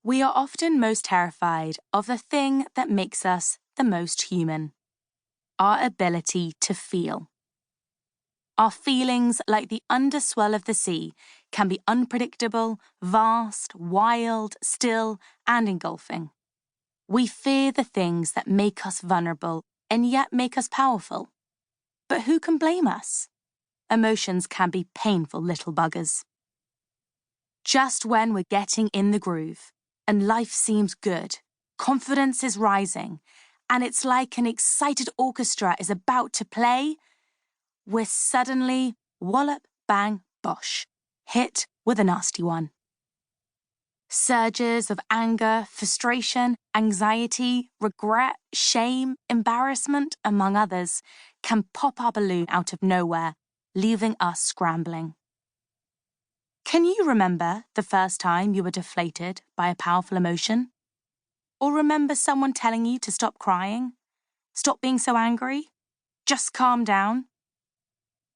We are often most terrified of the thing that makes us the most human, our ability to feel. Our feelings, like the underswell of the sea, can be unpredictable, vast, wild, still, and engulfing. We fear the things that make us vulnerable and yet make us powerful. But who can blame us? Emotions can be painful little buggers. Just when we're getting in the groove and life seems good, confidence is rising, and it's like an excited orchestra is about to play, we're suddenly, wallop, bang, bosh, hit with a nasty one. Surges of anger, frustration, anxiety, regret, shame, embarrassment, among others, can pop our balloon out of nowhere, leaving us scrambling. Can you remember the first time you were deflated by a powerful emotion? Or remember someone telling you to stop crying? Stop being so angry? Just calm down?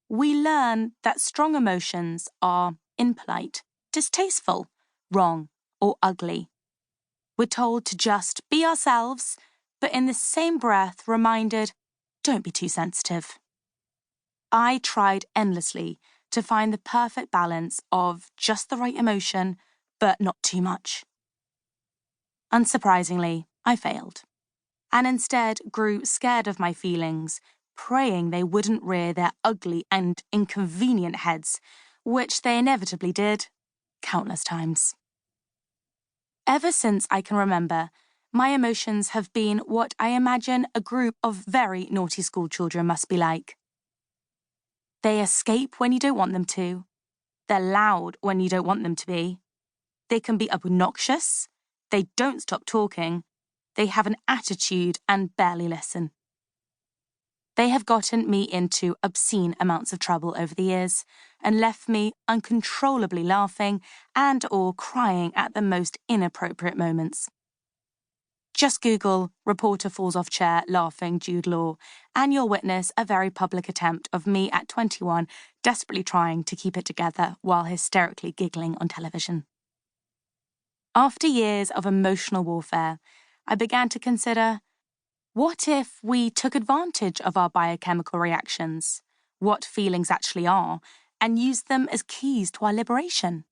We learn that strong emotions are impolite, distasteful, wrong, or ugly. We're told to just be ourselves, but in the same breath reminded, don't be too sensitive. I tried endlessly to find the perfect balance of just the right emotion, but not too much. Unsurprisingly, I failed, and instead grew scared of my feelings, praying they wouldn't rear their ugly and inconvenient heads, which they inevitably did, countless times. Ever since I can remember, my emotions have been what I imagine a group of very naughty school children must be like. They escape when you don't want them to. They're loud when you don't want them to be. They can be obnoxious. They don't stop talking. They have an attitude and barely listen. They have gotten me into obscene amounts of trouble over the years and left me uncontrollably laughing and/or crying at the most inappropriate moments. Just Google reporter falls off chair laughing Jude Law, and you'll witness a very public attempt of me at 21 desperately trying to keep it together while hysterically giggling on television. After years of emotional warfare, I began to consider, what if we took advantage of our biochemical reactions, what feelings actually are, and used them as keys to our liberation?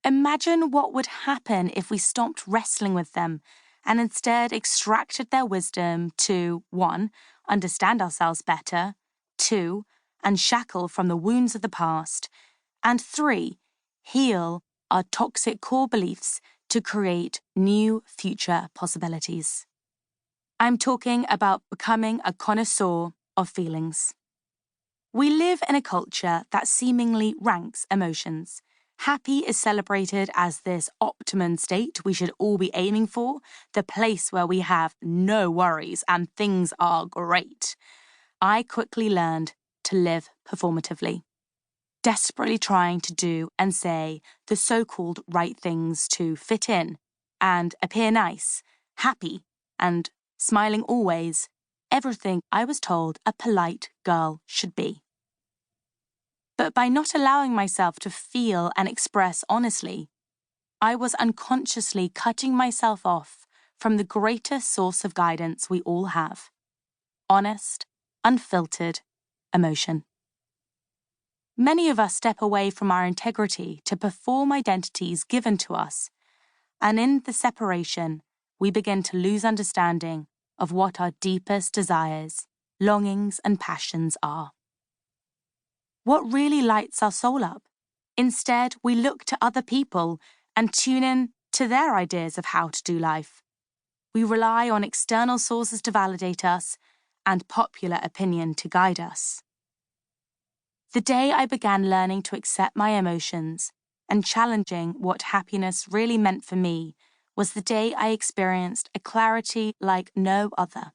Imagine what would happen if we stopped wrestling with them and instead extracted their wisdom to 1. Understand ourselves better, 2. Unshackle from the wounds of the past, and 3. Heal our toxic core beliefs to create new future possibilities. I'm talking about becoming a connoisseur of feelings. We live in a culture that seemingly ranks emotions. Happy is celebrated as this optimum state we should all be aiming for, the place where we have no worries and things are great. I quickly learned to live performatively, desperately trying to do and say the so-called right things to fit in and appear nice, happy, and smiling always, everything I was told a polite girl should be. But by not allowing myself to feel and express honestly, I was unconsciously cutting myself off from the greatest source of guidance we all have: honest, unfiltered emotion. Many of us step away from our integrity to perform identities given to us, and in the separation, we begin to lose understanding of what our deepest desires, longings, and passions are. What really lights our soul up? Instead, we look to other people and tune in to their ideas of how to do life. We rely on external sources to validate us and popular opinion to guide us. The day I began learning to accept my emotions and challenging what happiness really meant for me was the day I experienced a clarity like no other.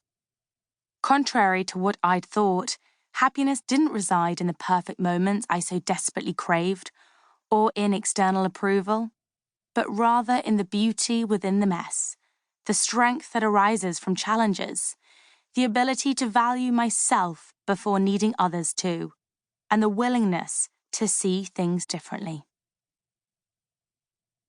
Contrary to what I'd thought, happiness didn't reside in the perfect moments I so desperately craved or in external approval, but rather in the beauty within the mess, the strength that arises from challenges, the ability to value myself before needing others to, and the willingness to see things differently.